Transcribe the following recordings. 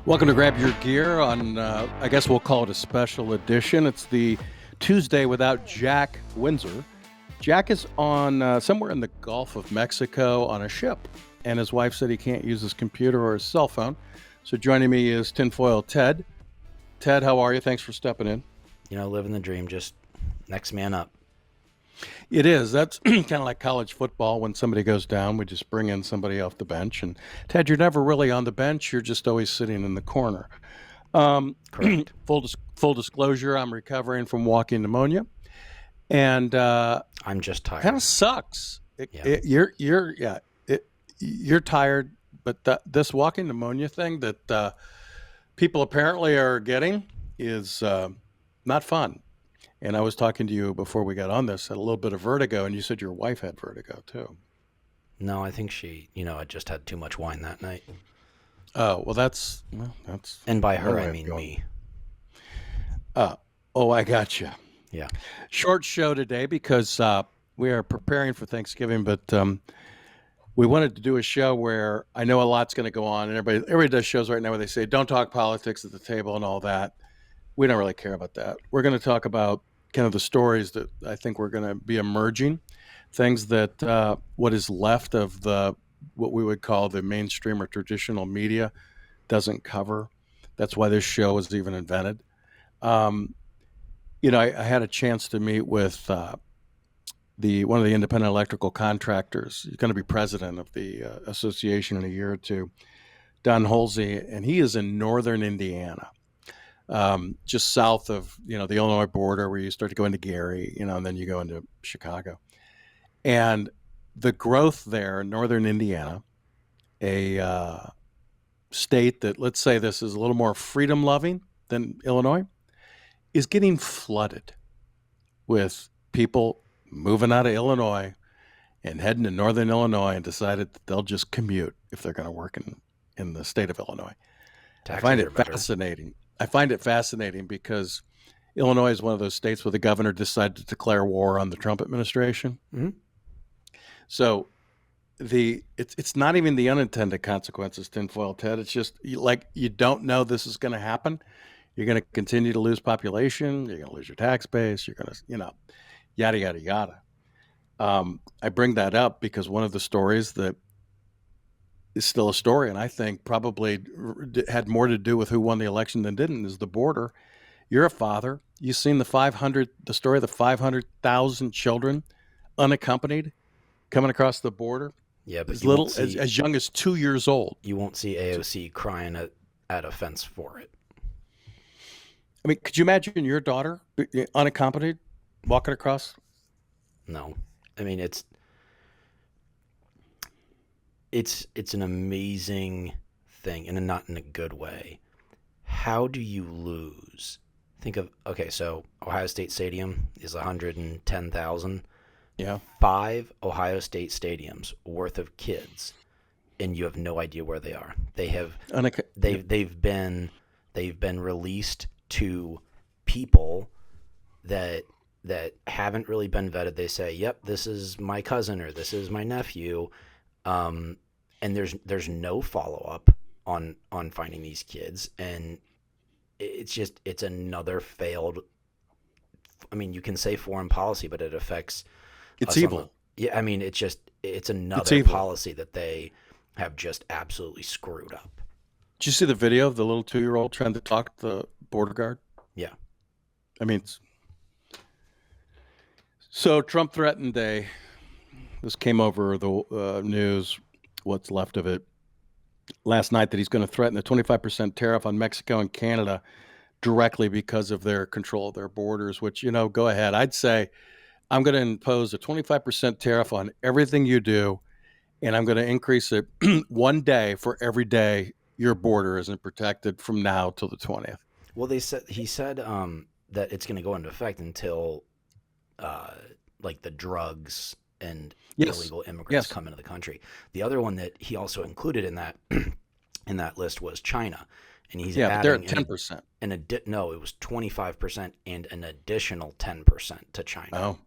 Welcome to Grab Your Gear on, I guess we'll call it a special edition. It's the Tuesday without Jack Windsor. Jack is on somewhere in the Gulf of Mexico on a ship, and his wife said he can't use his computer or his cell phone. So joining me is Tinfoil Ted. Ted, how are you? Thanks for stepping in. You know, living the dream, just next man up. It is. That's kind of like college football. When somebody goes down, we just bring in somebody off the bench. And Ted, you're never really on the bench. You're just always sitting in the corner. Correct. Full disclosure, I'm recovering from walking pneumonia. And I'm just tired. kind of sucks. Yeah. You're tired, but this walking pneumonia thing that people apparently are getting is not fun. And I was talking to you before we got on this, had a little bit of vertigo, and you said your wife had vertigo too. No, I think she, I just had too much wine that night. Oh, well, that's And by her, one way I of mean going. me. Oh, I gotcha. Yeah. Short show today because we are preparing for Thanksgiving, but we wanted to do a show where I know a lot's going to go on, and everybody does shows right now where they say don't talk politics at the table and all that. We don't really care about that. We're going to talk about kind of the stories that I think we're going to be emerging, things that what is left of what we would call the mainstream or traditional media doesn't cover. That's why this show was even invented. I had a chance to meet with one of the independent electrical contractors. He's going to be president of the association in a year or two, Don Holsey, and he is in northern Indiana, just south of the Illinois border, where you start to go into Gary, and then you go into Chicago. And the growth there in northern Indiana, a state that, let's say this is a little more freedom loving than Illinois, is getting flooded with people moving out of Illinois and heading to northern Illinois and decided that they'll just commute if they're going to work in the state of Illinois. I find it fascinating. I find it fascinating because Illinois is one of those states where the governor decided to declare war on the Trump administration. Mm-hmm. So it's not even the unintended consequences, Tinfoil Ted. It's just you don't know this is going to happen. You're going to continue to lose population. You're going to lose your tax base. You're going to, yada, yada, yada. I bring that up because one of the stories that is still a story, and I think probably had more to do with who won the election than didn't, is the border. You're a father. You've seen the story of the 500,000 children unaccompanied coming across the border. Yeah, but as young as 2 years old. You won't see AOC crying at a fence for it. I mean, could you imagine your daughter unaccompanied walking across? No. I mean, it's an amazing thing, and not in a good way. How do you lose? Think of, so Ohio State Stadium is 110,000. Yeah. 5 Ohio State stadiums worth of kids, and you have no idea where they are. They've been released to people that haven't really been vetted. They say, "Yep, this is my cousin or this is my nephew," and there's no follow up on finding these kids, and it's another failed. I mean, you can say foreign policy, but it affects. It's evil. Yeah, I mean, it's another policy that they have just absolutely screwed up. Did you see the video of the little 2-year-old trying to talk to the border guard? Yeah. I mean, so Trump threatened this came over the news, what's left of it, last night, that he's going to threaten a 25% tariff on Mexico and Canada directly because of their control of their borders, which, go ahead. I'd say I'm going to impose a 25% tariff on everything you do, and I'm going to increase it one day for every day your border isn't protected from now till the 20th. Well, he said that it's going to go into effect until the drugs and illegal immigrants come into the country. The other one that he also included in that list was China, and he's but they're adding at 10%. No, it was 25% and an additional 10% to China. Oh.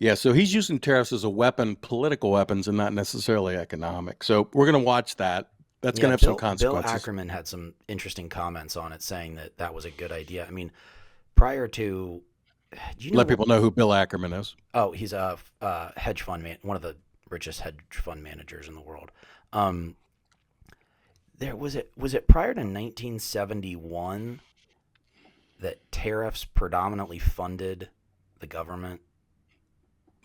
Yeah, so he's using tariffs as a weapon, political weapons, and not necessarily economic. So we're going to watch that. That's going Yeah, to have some Bill consequences. Ackerman had some interesting comments on it, saying that that was a good idea. I mean, prior to, do you know Let what? people know who Bill Ackerman is. Oh, he's a hedge fund man, one of the richest hedge fund managers in the world. Um, there was it prior to 1971 that tariffs predominantly funded the government?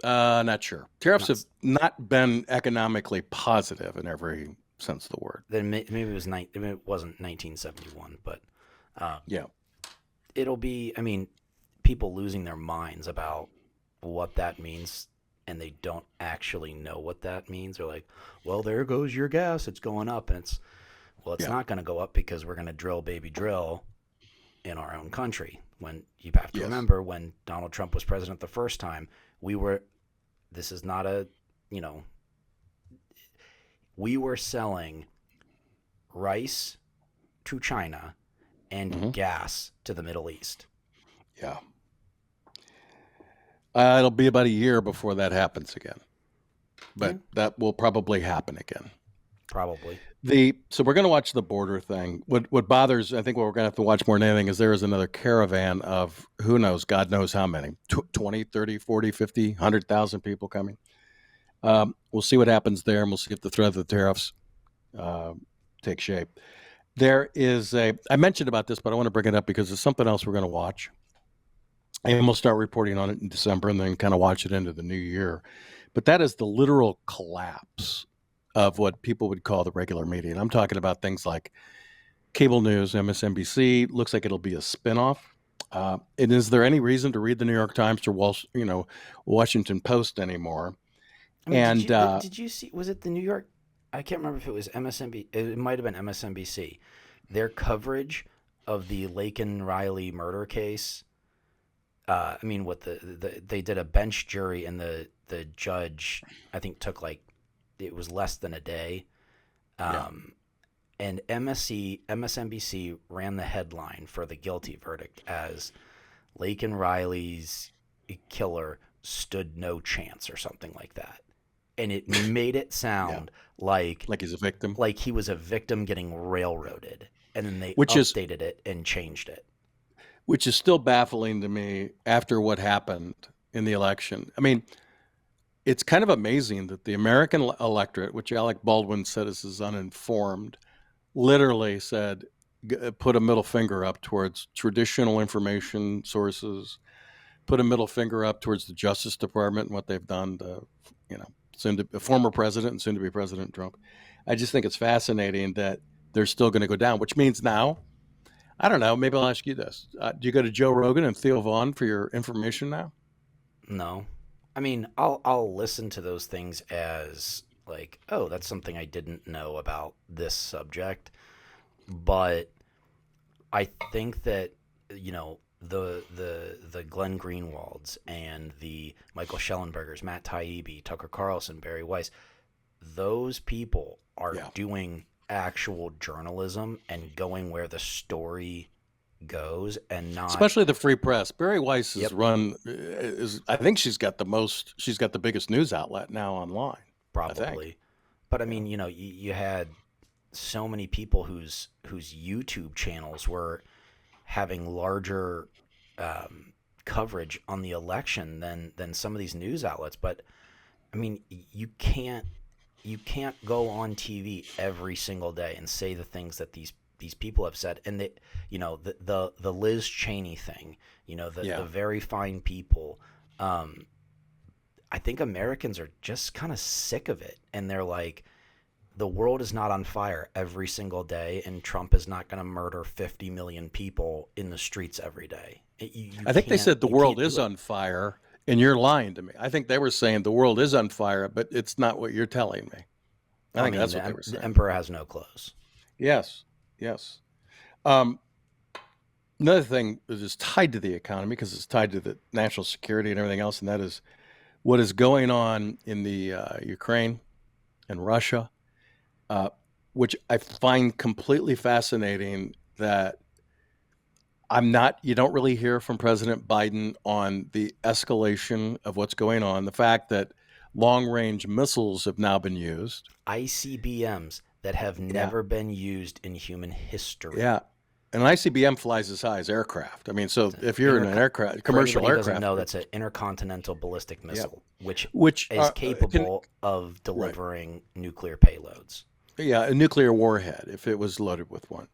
Not sure. Tariffs Not have not been economically positive in every sense of the word. then maybe it was maybe it wasn't 1971, but uh, Yeah. it'll be. I mean, people losing their minds about what that means, and they don't actually know what that means. They're like, "Well, there goes your gas. It's going up," and it's Yeah. not going to go up because we're going to drill, baby, drill in our own country. When you have to Yes. remember, when Donald Trump was president the first time, we were. This is not a, you know, we were selling rice to China and Hmm. gas to the Middle East. Yeah. It'll be about a year before that happens again, Yeah, but that will probably happen again. probably. So we're going to watch the border thing. What bothers, I think, what we're going to have to watch more than anything is there is another caravan of who knows, God knows how many, 20, 30, 40, 50, 100,000 people coming. We'll see what happens there, and we'll see if the threat of the tariffs uh, take shape. I mentioned about this, but I want to bring it up because it's something else we're going to watch. And we'll start reporting on it in December and then kind of watch it into the new year. But that is the literal collapse of what people would call the regular media. And I'm talking about things like cable news, MSNBC. Looks like it'll be a spinoff. And is there any reason to read the New York Times or Washington Post anymore? I mean, And did you see? Was it the New York? I can't remember if it was MSNBC. It might have been MSNBC. Their coverage of the Laken Riley murder case. I mean, what they did a bench jury, and the judge, I think, took like, it was less than a day. yeah, Um, and MSNBC ran the headline for the guilty verdict as Laken Riley's killer stood no chance or something like that. And it made it yeah, sound like like he's a victim, he was a victim getting railroaded. And then they which is updated it and changed it. which is still baffling to me after what happened in the election. I mean, it's kind of amazing that the American electorate, which Alec Baldwin said is uninformed, literally said, put a middle finger up towards traditional information sources, put a middle finger up towards the Justice Department and what they've done to, former president and soon to be President Trump. I just think it's fascinating that they're still going to go down, which means now, I don't know, maybe I'll ask you this. Do you go to Joe Rogan and Theo Vaughn for your information now? No. I mean, I'll listen to those things as like, oh, that's something I didn't know about this subject. But I think that, the Glenn Greenwalds and the Michael Schellenbergers, Matt Taibbi, Tucker Carlson, Barry Weiss, those people are Yeah. doing actual journalism and going where the story goes, and not. Especially the free press. Barry Weiss Yep. I think she's got the biggest news outlet now online. I think. Probably. But I Yeah. mean, you had so many people whose YouTube channels were having larger coverage on the election than some of these news outlets. But I mean, you can't go on TV every single day and say the things that these people have said, and the Liz Cheney thing, Yeah. the very fine people. I think Americans are just kind of sick of it, and they're like, the world is not on fire every single day, and Trump is not going to murder 50 million people in the streets every day. I think they said the you world can't is do it. on fire, and you're lying to me. I think they were saying the world is on fire, but it's not what you're telling me. I I think mean, that's what they were the saying. emperor has no clothes. Yes. Yes. Um, Another thing that is tied to the economy because it's tied to the national security and everything else, and that is what is going on in the Ukraine and Russia, uh, which I find completely fascinating. That you don't really hear from President Biden on the escalation of what's going on. The fact that long range missiles have now been used. ICBMs. that have never been used in human history. Yeah. An ICBM flies as high as aircraft. I mean, so if you're in an aircraft, commercial For anybody who aircraft, doesn't know, that's an intercontinental ballistic missile, which which is can, capable of right. delivering nuclear payloads. Yeah, a nuclear warhead if it was loaded with one.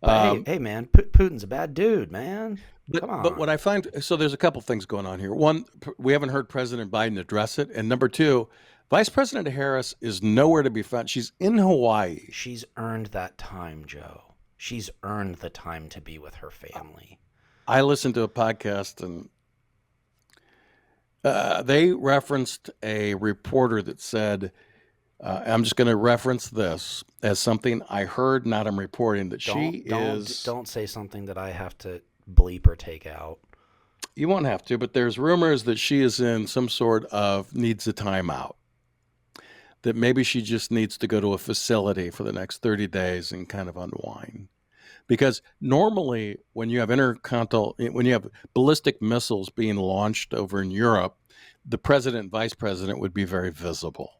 But hey, man, Putin's a bad dude, man. Come But what on. I find, so there's a couple things going on here. One, we haven't heard President Biden address it, and number two, Vice President Harris is nowhere to be found. She's in Hawaii. She's earned that time, Joe. She's earned the time to be with her family. I listened to a podcast, and they referenced a reporter that said, I'm just going to reference this as something I heard, not I'm reporting, that Don't say something that I have to bleep or take out. You won't have to, but there's rumors that she is in some sort of needs a timeout. That maybe she just needs to go to a facility for the next 30 days and kind of unwind. Because normally when you have when you have ballistic missiles being launched over in Europe, the president and vice president would be very visible.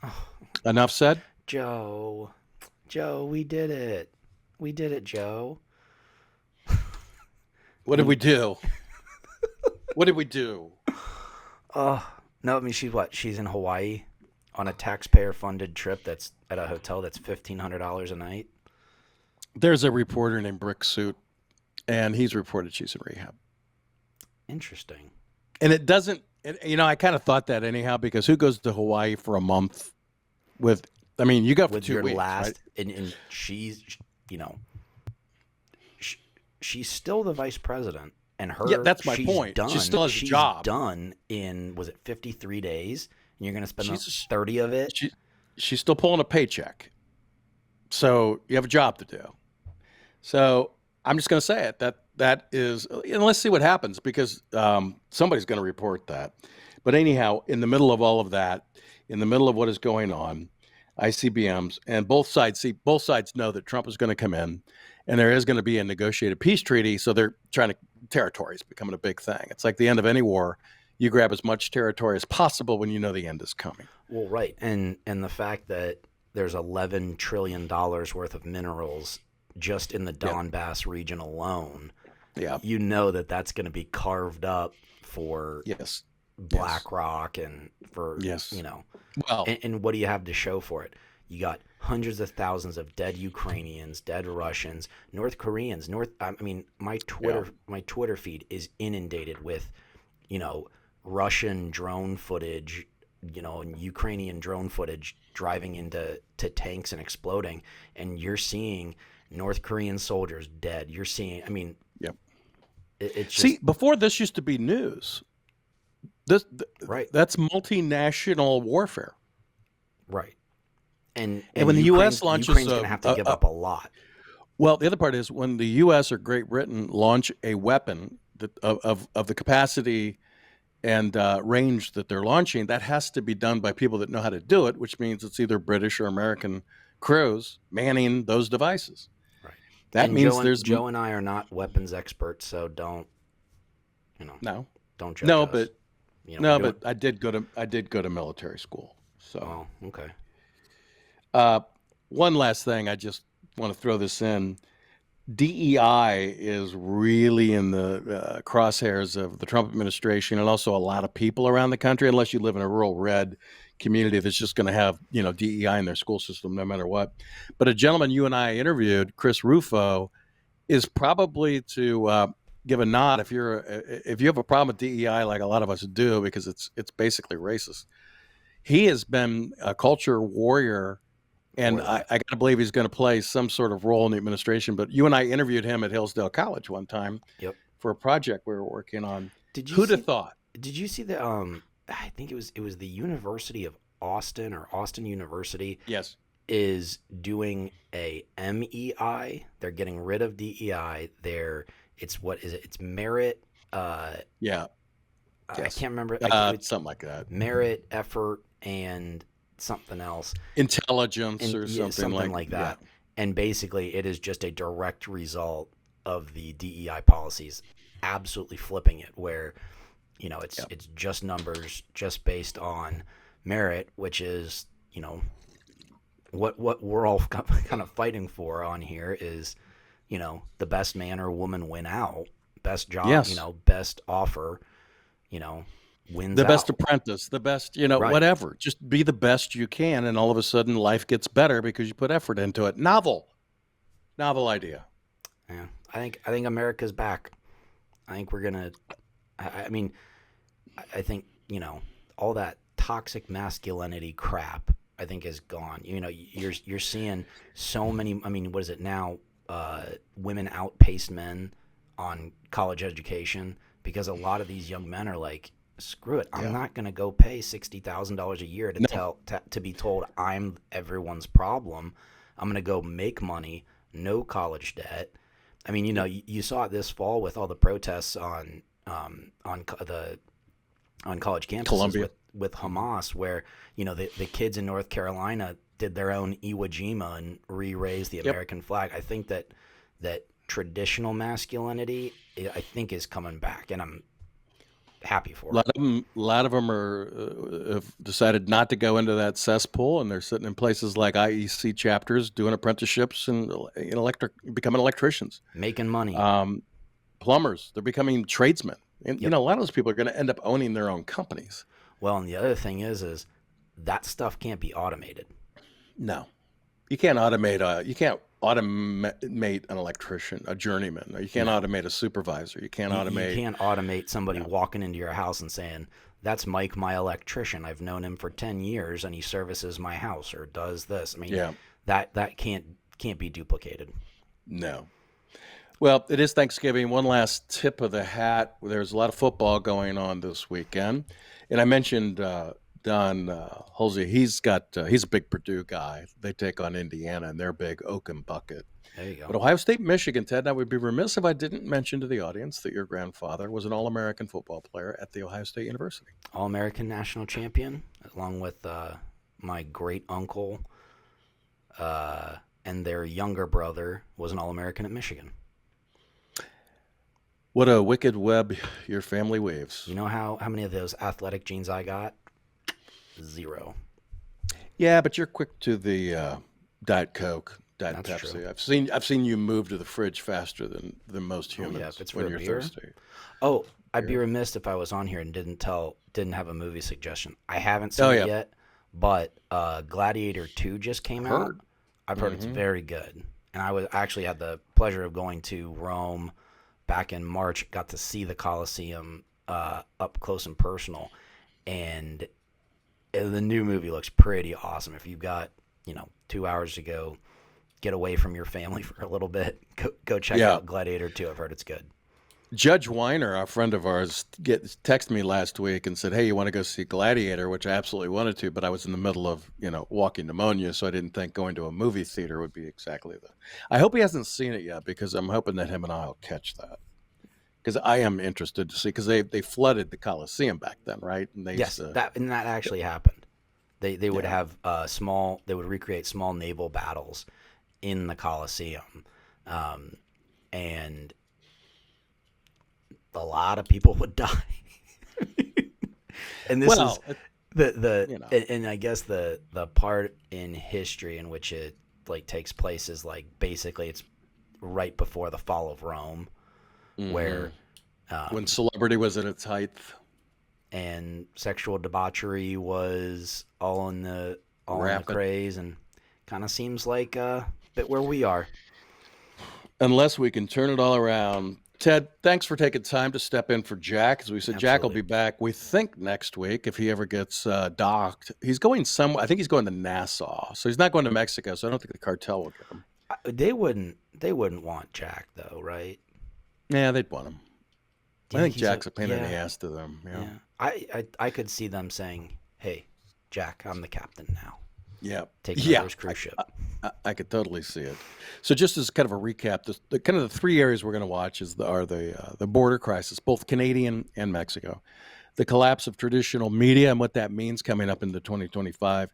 Oh, Enough said? Joe, we did it. We did it, Joe. What did we do? What did we do? No, I mean, she's in Hawaii on a taxpayer-funded trip that's at a hotel that's $1,500 a night. There's a reporter named Brick Suit, and he's reported she's in rehab. Interesting. And it doesn't, I kind of thought that anyhow, because who goes to Hawaii for a month you go for with 2 your weeks, last, right? and she's, she's still the vice president, and that's my point. She still has a job. She's done in, was it 53 days? And you're going to spend 30 of it? She's still pulling a paycheck. So you have a job to do. So I'm just going to say it. That is, and let's see what happens, because somebody's going to report that. But anyhow, in the middle of all of that, in the middle of what is going on, ICBMs, and both sides know that Trump is going to come in, and there is going to be a negotiated peace treaty. So they're trying to, territory is becoming a big thing. It's like the end of any war. You grab as much territory as possible when you know the end is coming. Well, right. And the fact that there's $11 trillion worth of minerals just in the Donbass region alone. Yeah. You know that's going to be carved up for BlackRock and for, Well, and what do you have to show for it? You got hundreds of thousands of dead Ukrainians, dead Russians, North Koreans. My Twitter feed is inundated with, Russian drone footage, and Ukrainian drone footage driving into tanks and exploding, and you're seeing North Korean soldiers dead. You're seeing, it's just, see, before this used to be news. Right. That's multinational warfare. Right. And when the U.S. launches, Ukraine's going to have to give up a lot. Well, the other part is when the U.S. or Great Britain launch a weapon of the capacity and range that they're launching, that has to be done by people that know how to do it, which means it's either British or American crews manning those devices. Right. That means Joe and I are not weapons experts, so don't judge us. But I did go to military school. So okay. One last thing, I just want to throw this in. DEI is really in the crosshairs of the Trump administration, and also a lot of people around the country, unless you live in a rural red community that's just going to have, DEI in their school system no matter what. But a gentleman you and I interviewed, Chris Rufo, is probably to give a nod if you have a problem with DEI, like a lot of us do, because it's basically racist. He has been a culture warrior. And I got to believe he's going to play some sort of role in the administration. But you and I interviewed him at Hillsdale College one time for a project we were working on. Who'd have thought? Did you see the? I think it was the University of Austin or Austin University. Yes, is doing a MEI. They're getting rid of DEI. It's merit. I can't remember. Something like that. Merit, effort, and something else, intelligence or something like that. Yeah. And basically it is just a direct result of the DEI policies absolutely flipping it, where it's just numbers, just based on merit, which is what we're all kind of fighting for on here is, the best man or woman win out, best job, Yes. best offer, you know, wins The best out. apprentice, the best, Right. whatever. Just be the best you can, and all of a sudden life gets better because you put effort into it. Novel idea. Yeah. I think America's back. I think we're gonna. I mean, I think all that toxic masculinity crap, I think, is gone. You're seeing so many. I mean, what is it now? Women outpace men on college education because a lot of these young men are like, screw it, I'm Yeah. not going to go pay $60,000 a year No. to be told I'm everyone's problem. I'm going to go make money, no college debt. I mean, Yep. you saw it this fall with all the protests on college campuses Columbia. with Hamas, where the kids in North Carolina did their own Iwo Jima and re-raised the Yep. American flag. I think that traditional masculinity, I think, is coming back, and I'm happy A for lot it. of them, have decided not to go into that cesspool, and they're sitting in places like IEC chapters, doing apprenticeships and becoming electricians, Making money. um, plumbers. They're becoming tradesmen, and Yep. a lot of those people are going to end up owning their own companies. Well, and the other thing is that stuff can't be automated. No, you can't automate an electrician, a journeyman. Or you can't No. automate a supervisor. You can't You automate. can't automate somebody No. walking into your house and saying, "That's Mike, my electrician. I've known him for 10 years and he services my house or does this." I mean, Yeah. that can't be duplicated. No. Well, it is Thanksgiving. One last tip of the hat. There's a lot of football going on this weekend, and I mentioned Don Halsey. He's a big Purdue guy. They take on Indiana, and they're big Oaken bucket. There you But go. Ohio State, Michigan, Ted, and I would be remiss if I didn't mention to the audience that your grandfather was an All-American football player at the Ohio State University. All-American national champion, along with my great uncle and their younger brother was an All-American at Michigan. What a wicked web your family weaves. You know how many of those athletic genes I got? Zero. Yeah, but you're quick to the Diet Coke, Diet That's true. Pepsi. I've seen you move to the fridge faster than most Oh humans yeah, if it's for when a you're beer. thirsty. Oh, I'd be Beer. remiss if I was on here and didn't have a movie suggestion. I haven't seen Oh it yeah, yet, but Gladiator II just came out. heard. I've heard it's Hmm. very good, and I actually had the pleasure of going to Rome back in March. Got to see the Colosseum up close and personal, and the new movie looks pretty awesome. If you've got 2 hours to go, get away from your family for a little bit, go check Yeah, out Gladiator 2. I've heard it's good. Judge Weiner, a friend of ours, texted me last week and said, "Hey, you want to go see Gladiator?" Which I absolutely wanted to, but I was in the middle of walking pneumonia, so I didn't think going to a movie theater would be exactly the. I hope he hasn't seen it yet because I'm hoping that him and I'll catch that because I am interested to see because they flooded the Coliseum back then, right? And they used Yes, to. that actually happened. They would Yeah. have they would recreate small naval battles in the Colosseum, um, and a lot of people would die. And this is Well, it, the you know. and I guess the part in history in which it like takes place is like basically it's right before the fall of Rome, Hmm. where When um, celebrity was at its height. and sexual debauchery was all in the Rapid. craze, and kind of seems like a bit where we are. Unless we can turn it all around. Ted, thanks for taking time to step in for Jack. As we said, Jack will Absolutely. be back, we think, next week if he ever gets docked. He's going somewhere. I think he's going to Nassau. So he's not going to Mexico. So I don't think the cartel will get him. They wouldn't want Jack though, right? Yeah, they'd want him. Do I you think think he's a Jack's a pain in the yeah, ass to them. Yeah. yeah? I could see them saying, "Hey, Jack, I'm the captain now. Yeah. Taking over Yeah. his cruise ship." I could totally see it. So just as kind of a recap, the kind of the three areas we're going to watch are the border crisis, both Canadian and Mexico, the collapse of traditional media and what that means coming up into 2025,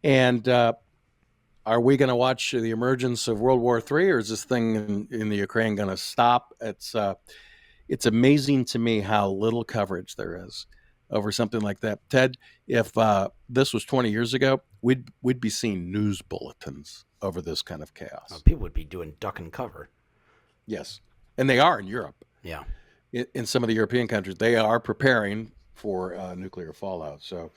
and are we going to watch the emergence of World War III, or is this thing in the Ukraine going to stop? It's amazing to me how little coverage there is. over something like that. Ted, if this was 20 years ago, we'd be seeing news bulletins over this kind of chaos. People would be doing duck and cover. Yes, and they are in Europe. Yeah. In some of the European countries, they are preparing for nuclear fallout. So,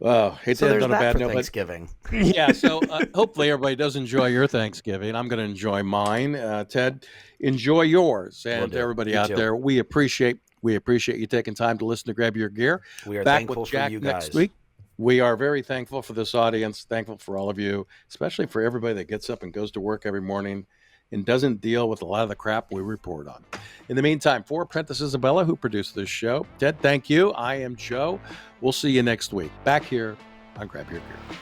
hate to end on a bad note. Thanksgiving. Yeah, so hopefully everybody does enjoy your Thanksgiving. I'm going to enjoy mine. Ted, enjoy yours. And to everybody out there, we appreciate you taking time to listen to Grab Your Gear. We are back thankful with Jack for you next guys. week. We are very thankful for this audience, thankful for all of you, especially for everybody that gets up and goes to work every morning and doesn't deal with a lot of the crap we report on. In the meantime, for Apprentice Isabella, who produced this show, Ted, thank you. I am Joe. We'll see you next week back here on Grab Your Gear.